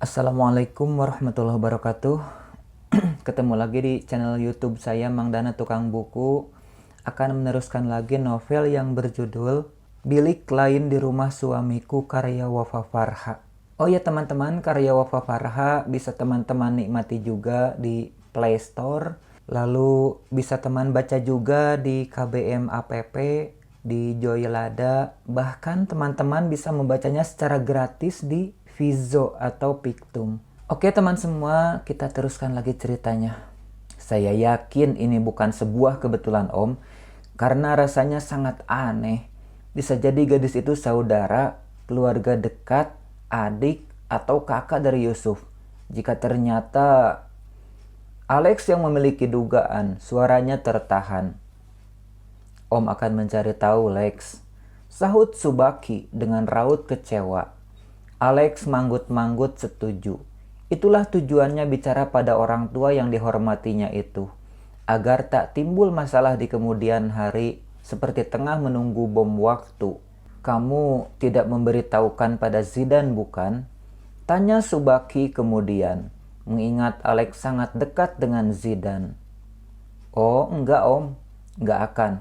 Assalamualaikum warahmatullahi wabarakatuh. Ketemu lagi di channel YouTube saya, Mang Dana Tukang Buku. Akan meneruskan lagi novel yang berjudul Bilik Lain di Rumah Suamiku karya Wafa Farha. Oh ya teman-teman, karya Wafa Farha bisa teman-teman nikmati juga di Play Store. Lalu bisa teman baca juga di KBM App, di Joylada. Bahkan teman-teman bisa membacanya secara gratis di Vizo atau Pictum. Oke teman semua, kita teruskan lagi ceritanya. Saya yakin ini bukan sebuah kebetulan Om, karena rasanya sangat aneh. Bisa jadi gadis itu saudara, keluarga dekat, adik, atau kakak dari Yusuf. Jika ternyata Alex yang memiliki dugaan, suaranya tertahan. Om akan mencari tahu, Lex, sahut Subaki dengan raut kecewa. Alex manggut-manggut setuju. Itulah tujuannya bicara pada orang tua yang dihormatinya itu, agar tak timbul masalah di kemudian hari seperti tengah menunggu bom waktu. Kamu tidak memberitahukan pada Zidan bukan? Tanya Subaki kemudian, mengingat Alex sangat dekat dengan Zidan. Oh enggak Om, enggak akan.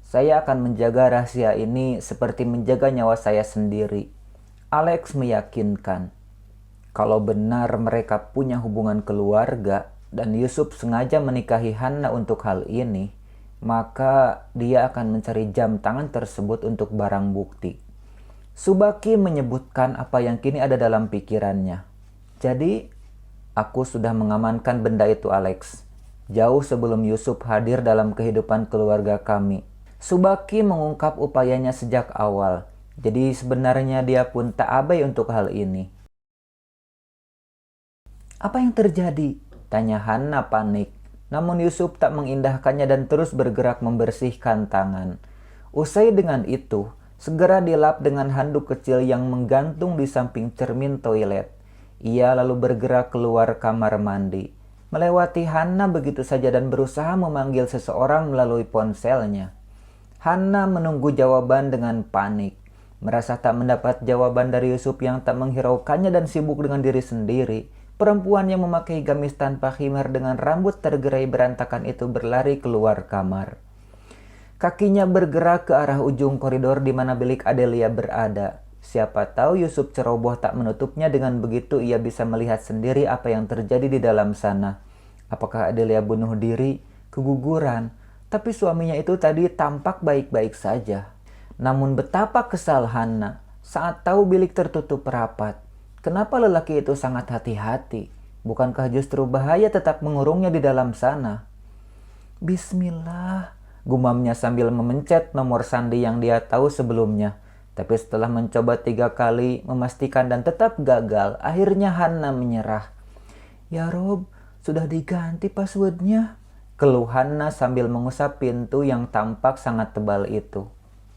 Saya akan menjaga rahasia ini seperti menjaga nyawa saya sendiri. Alex meyakinkan, kalau benar mereka punya hubungan keluarga dan Yusuf sengaja menikahi Hana untuk hal ini, maka dia akan mencari jam tangan tersebut untuk barang bukti. Subaki menyebutkan apa yang kini ada dalam pikirannya. Jadi, aku sudah mengamankan benda itu Alex, jauh sebelum Yusuf hadir dalam kehidupan keluarga kami. Subaki mengungkap upayanya sejak awal. Jadi sebenarnya dia pun tak abai untuk hal ini. Apa yang terjadi? Tanya Hana panik. Namun Yusuf tak mengindahkannya dan terus bergerak membersihkan tangan. Usai dengan itu, segera dilap dengan handuk kecil yang menggantung di samping cermin toilet. Ia lalu bergerak keluar kamar mandi. Melewati Hana begitu saja dan berusaha memanggil seseorang melalui ponselnya. Hana menunggu jawaban dengan panik. Merasa tak mendapat jawaban dari Yusuf yang tak menghiraukannya dan sibuk dengan diri sendiri, perempuan yang memakai gamis tanpa khimar dengan rambut tergerai berantakan itu berlari keluar kamar. Kakinya bergerak ke arah ujung koridor di mana bilik Adelia berada. Siapa tahu Yusuf ceroboh tak menutupnya, dengan begitu ia bisa melihat sendiri apa yang terjadi di dalam sana. Apakah Adelia bunuh diri, keguguran, tapi suaminya itu tadi tampak baik-baik saja. Namun betapa kesal Hana saat tahu bilik tertutup rapat. Kenapa lelaki itu sangat hati-hati? Bukankah justru bahaya tetap mengurungnya di dalam sana? Bismillah, gumamnya sambil memencet nomor sandi yang dia tahu sebelumnya. Tapi setelah mencoba 3 kali memastikan dan tetap gagal, akhirnya Hana menyerah. Ya Rob, sudah diganti passwordnya, keluh Hana sambil mengusap pintu yang tampak sangat tebal itu.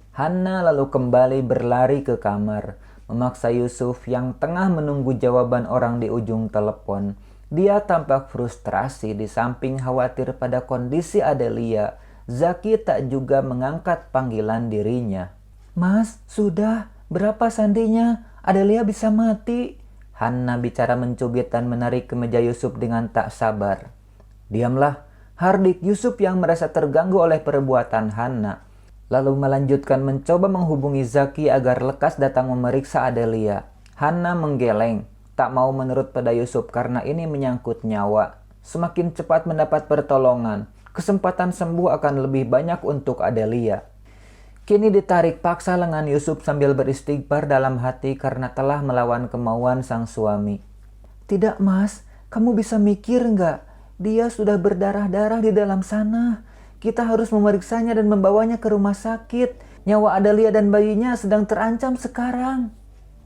Hana lalu kembali berlari ke kamar, memaksa Yusuf yang tengah menunggu jawaban orang di ujung telepon. Dia tampak frustrasi di samping khawatir pada kondisi Adelia. Zaki tak juga mengangkat panggilan dirinya. Mas, sudah, berapa sandinya? Adelia bisa mati. Hana bicara mencubit dan menarik kemeja Yusuf dengan tak sabar. Diamlah, hardik Yusuf yang merasa terganggu oleh perbuatan Hana. Lalu melanjutkan mencoba menghubungi Zaki agar lekas datang memeriksa Adelia. Hana menggeleng, tak mau menurut pada Yusuf karena ini menyangkut nyawa. Semakin cepat mendapat pertolongan, kesempatan sembuh akan lebih banyak untuk Adelia. Kini ditarik paksa lengan Yusuf sambil beristighfar dalam hati karena telah melawan kemauan sang suami. Tidak mas, kamu bisa mikir nggak? Dia sudah berdarah-darah di dalam sana. Kita harus memeriksanya dan membawanya ke rumah sakit. Nyawa Adelia dan bayinya sedang terancam sekarang,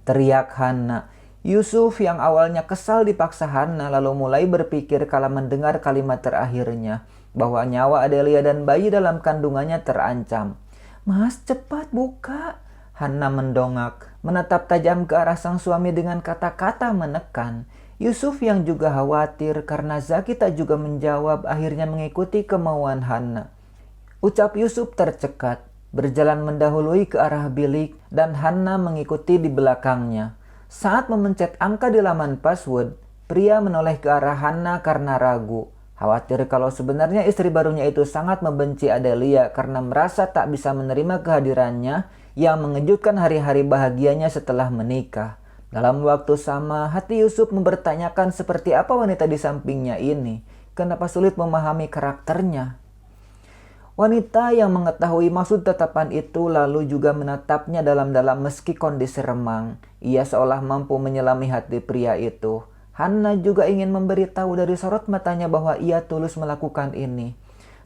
teriak Hana. Yusuf yang awalnya kesal dipaksa Hana lalu mulai berpikir kala mendengar kalimat terakhirnya, bahwa nyawa Adelia dan bayi dalam kandungannya terancam. Mas, cepat buka. Hana mendongak, menatap tajam ke arah sang suami dengan kata-kata menekan. Yusuf yang juga khawatir karena Zaki tak juga menjawab akhirnya mengikuti kemauan Hana. Ucap Yusuf tercekat, berjalan mendahului ke arah bilik dan Hana mengikuti di belakangnya. Saat memencet angka di laman password, pria menoleh ke arah Hannah karena ragu. Khawatir kalau sebenarnya istri barunya itu sangat membenci Adelia karena merasa tak bisa menerima kehadirannya yang mengejutkan hari-hari bahagianya setelah menikah. Dalam waktu sama, hati Yusuf mempertanyakan seperti apa wanita di sampingnya ini. Kenapa sulit memahami karakternya? Wanita yang mengetahui maksud tatapan itu lalu juga menatapnya dalam-dalam meski kondisi remang. Ia seolah mampu menyelami hati pria itu. Hannah juga ingin memberitahu dari sorot matanya bahwa ia tulus melakukan ini.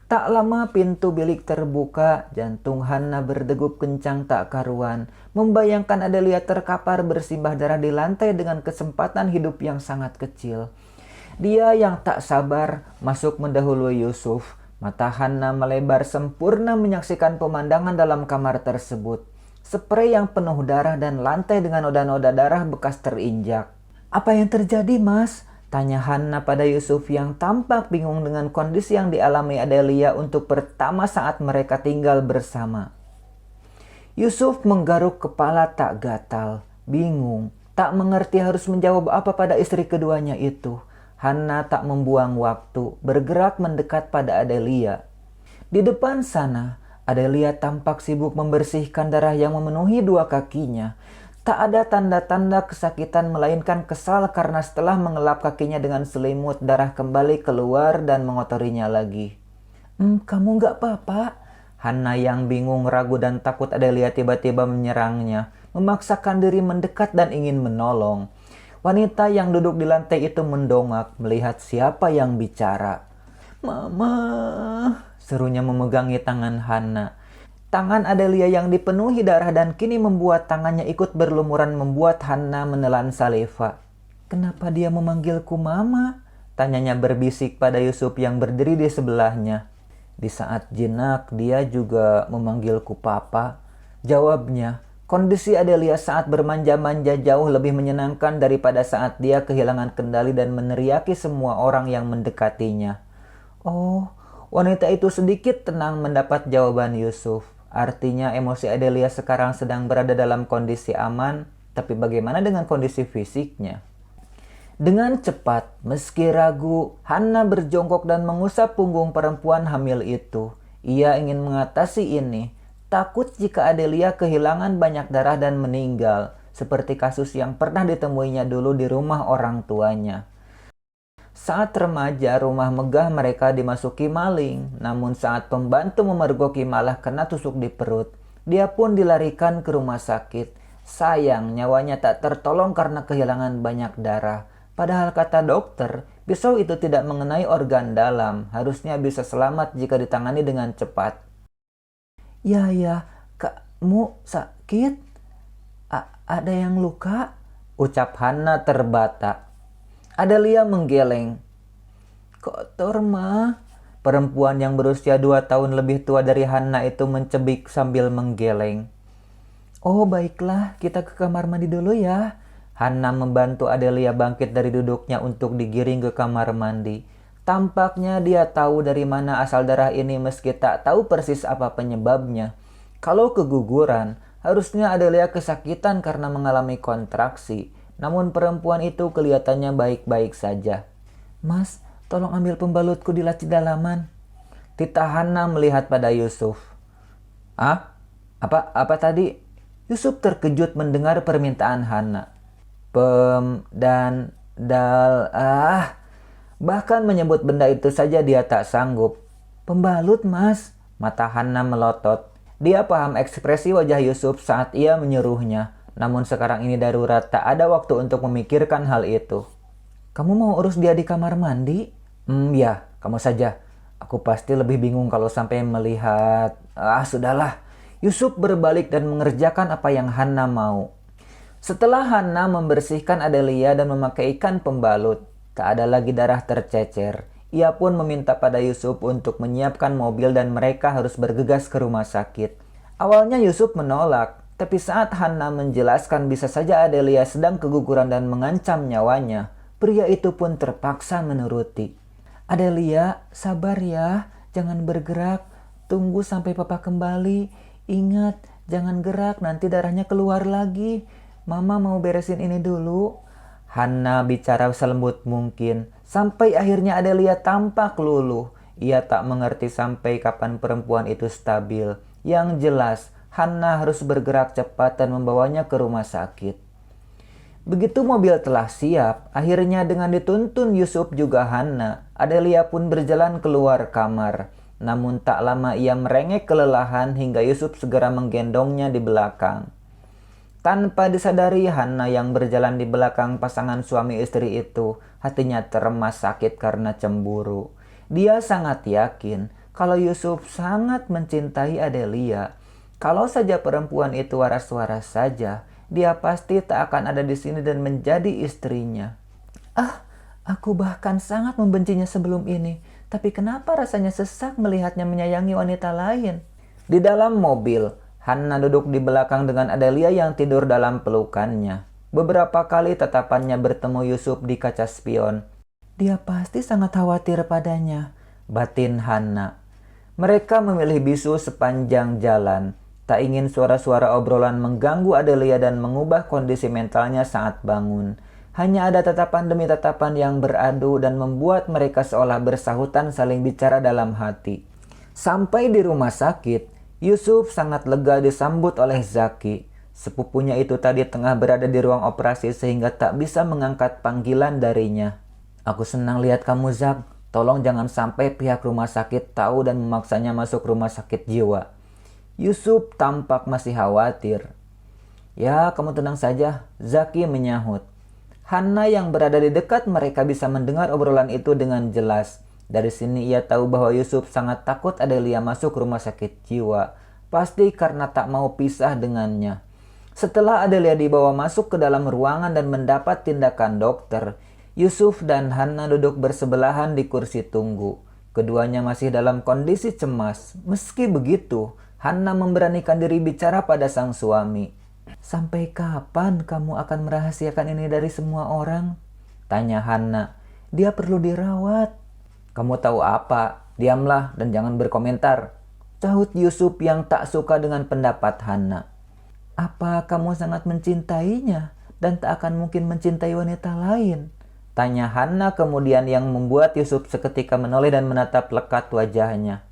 Tak lama pintu bilik terbuka, jantung Hannah berdegup kencang tak karuan. Membayangkan Adelia terkapar bersimbah darah di lantai dengan kesempatan hidup yang sangat kecil. Dia yang tak sabar masuk mendahului Yusuf. Mata Hannah melebar sempurna menyaksikan pemandangan dalam kamar tersebut. Sprei yang penuh darah dan lantai dengan noda-noda darah bekas terinjak. "Apa yang terjadi, Mas?" tanya Hannah pada Yusuf yang tampak bingung dengan kondisi yang dialami Adelia untuk pertama saat mereka tinggal bersama. Yusuf menggaruk kepala tak gatal, bingung, tak mengerti harus menjawab apa pada istri keduanya itu. Hannah tak membuang waktu, bergerak mendekat pada Adelia. Di depan sana, Adelia tampak sibuk membersihkan darah yang memenuhi dua kakinya. Tak ada tanda-tanda kesakitan melainkan kesal karena setelah mengelap kakinya dengan selimut, darah kembali keluar dan mengotorinya lagi. Kamu gak apa-apa?" Hannah yang bingung, ragu dan takut Adelia tiba-tiba menyerangnya, memaksakan diri mendekat dan ingin menolong. Wanita yang duduk di lantai itu mendongak melihat siapa yang bicara. "Mama," serunya memegangi tangan Hannah. Tangan Adelia yang dipenuhi darah dan kini membuat tangannya ikut berlumuran membuat Hannah menelan saliva. "Kenapa dia memanggilku Mama?" tanyanya berbisik pada Yusuf yang berdiri di sebelahnya. "Di saat jinak dia juga memanggilku Papa," jawabnya. Kondisi Adelia saat bermanja-manja jauh lebih menyenangkan daripada saat dia kehilangan kendali dan meneriaki semua orang yang mendekatinya. Oh, wanita itu sedikit tenang mendapat jawaban Yusuf. Artinya emosi Adelia sekarang sedang berada dalam kondisi aman, tapi bagaimana dengan kondisi fisiknya? Dengan cepat, meski ragu, Hannah berjongkok dan mengusap punggung perempuan hamil itu. Ia ingin mengatasi ini. Takut jika Adelia kehilangan banyak darah dan meninggal, seperti kasus yang pernah ditemuinya dulu di rumah orang tuanya. Saat remaja, rumah megah mereka dimasuki maling, namun saat pembantu memergoki malah kena tusuk di perut. Dia pun dilarikan ke rumah sakit. Sayang, nyawanya tak tertolong karena kehilangan banyak darah. Padahal kata dokter, pisau itu tidak mengenai organ dalam, harusnya bisa selamat jika ditangani dengan cepat. Ya, kamu sakit? Ada yang luka?" ucap Hannah terbata. Adelia menggeleng. "Kotor, Ma." Perempuan yang berusia 2 tahun lebih tua dari Hannah itu mencebik sambil menggeleng. "Oh, baiklah, kita ke kamar mandi dulu ya." Hannah membantu Adelia bangkit dari duduknya untuk digiring ke kamar mandi. Tampaknya dia tahu dari mana asal darah ini meski tak tahu persis apa penyebabnya. Kalau keguguran, harusnya Adelia kesakitan karena mengalami kontraksi. Namun perempuan itu kelihatannya baik-baik saja. "Mas, tolong ambil pembalutku di laci dalaman." Tita Hannah melihat pada Yusuf. "Ah? Apa tadi?" Yusuf terkejut mendengar permintaan Hannah. Bahkan menyebut benda itu saja dia tak sanggup. "Pembalut, Mas." Mata Hannah melotot. Dia paham ekspresi wajah Yusuf saat ia menyuruhnya. Namun sekarang ini darurat, tak ada waktu untuk memikirkan hal itu. "Kamu mau urus dia di kamar mandi?" Ya, kamu saja. Aku pasti lebih bingung kalau sampai melihat..." Sudahlah. Yusuf berbalik dan mengerjakan apa yang Hannah mau. Setelah Hannah membersihkan Adelia dan memakaikan pembalut, tak ada lagi darah tercecer. Ia pun meminta pada Yusuf untuk menyiapkan mobil dan mereka harus bergegas ke rumah sakit. Awalnya Yusuf menolak, tapi saat Hannah menjelaskan bisa saja Adelia sedang keguguran dan mengancam nyawanya, pria itu pun terpaksa menuruti. "Adelia, sabar ya, jangan bergerak, tunggu sampai papa kembali. Ingat, jangan gerak, nanti darahnya keluar lagi. Mama mau beresin ini dulu. Hana bicara selembut mungkin, sampai akhirnya Adelia tampak luluh. Ia tak mengerti sampai kapan perempuan itu stabil. Yang jelas, Hana harus bergerak cepat dan membawanya ke rumah sakit. Begitu mobil telah siap, akhirnya dengan dituntun Yusuf juga Hana, Adelia pun berjalan keluar kamar. Namun tak lama ia merengek kelelahan hingga Yusuf segera menggendongnya di belakang. Tanpa disadari, Hana yang berjalan di belakang pasangan suami istri itu, hatinya teremas sakit karena cemburu. Dia sangat yakin kalau Yusuf sangat mencintai Adelia. Kalau saja perempuan itu waras-waras saja, dia pasti tak akan ada di sini dan menjadi istrinya. Aku bahkan sangat membencinya sebelum ini. Tapi kenapa rasanya sesak melihatnya menyayangi wanita lain? Di dalam mobil, Hana duduk di belakang dengan Adelia yang tidur dalam pelukannya. Beberapa kali tatapannya bertemu Yusuf di kaca spion. Dia pasti sangat khawatir padanya, batin Hana. Mereka memilih bisu sepanjang jalan. Tak ingin suara-suara obrolan mengganggu Adelia dan mengubah kondisi mentalnya saat bangun. Hanya ada tatapan demi tatapan yang beradu dan membuat mereka seolah bersahutan saling bicara dalam hati. Sampai di rumah sakit, Yusuf sangat lega disambut oleh Zaki. Sepupunya itu tadi tengah berada di ruang operasi sehingga tak bisa mengangkat panggilan darinya. Aku senang lihat kamu, Zak. Tolong jangan sampai pihak rumah sakit tahu dan memaksanya masuk rumah sakit jiwa. Yusuf tampak masih khawatir. Ya, kamu tenang saja, Zaki menyahut. Hana yang berada di dekat mereka bisa mendengar obrolan itu dengan jelas. Dari sini ia tahu bahwa Yusuf sangat takut Adelia masuk rumah sakit jiwa. Pasti karena tak mau pisah dengannya. Setelah Adelia dibawa masuk ke dalam ruangan dan mendapat tindakan dokter, Yusuf dan Hana duduk bersebelahan di kursi tunggu. Keduanya masih dalam kondisi cemas. Meski begitu, Hana memberanikan diri bicara pada sang suami. Sampai kapan kamu akan merahasiakan ini dari semua orang? Tanya Hana. Dia perlu dirawat. Kamu tahu apa? Diamlah dan jangan berkomentar. Sahut Yusuf yang tak suka dengan pendapat Hana. Apa kamu sangat mencintainya dan tak akan mungkin mencintai wanita lain? Tanya Hana kemudian yang membuat Yusuf seketika menoleh dan menatap lekat wajahnya.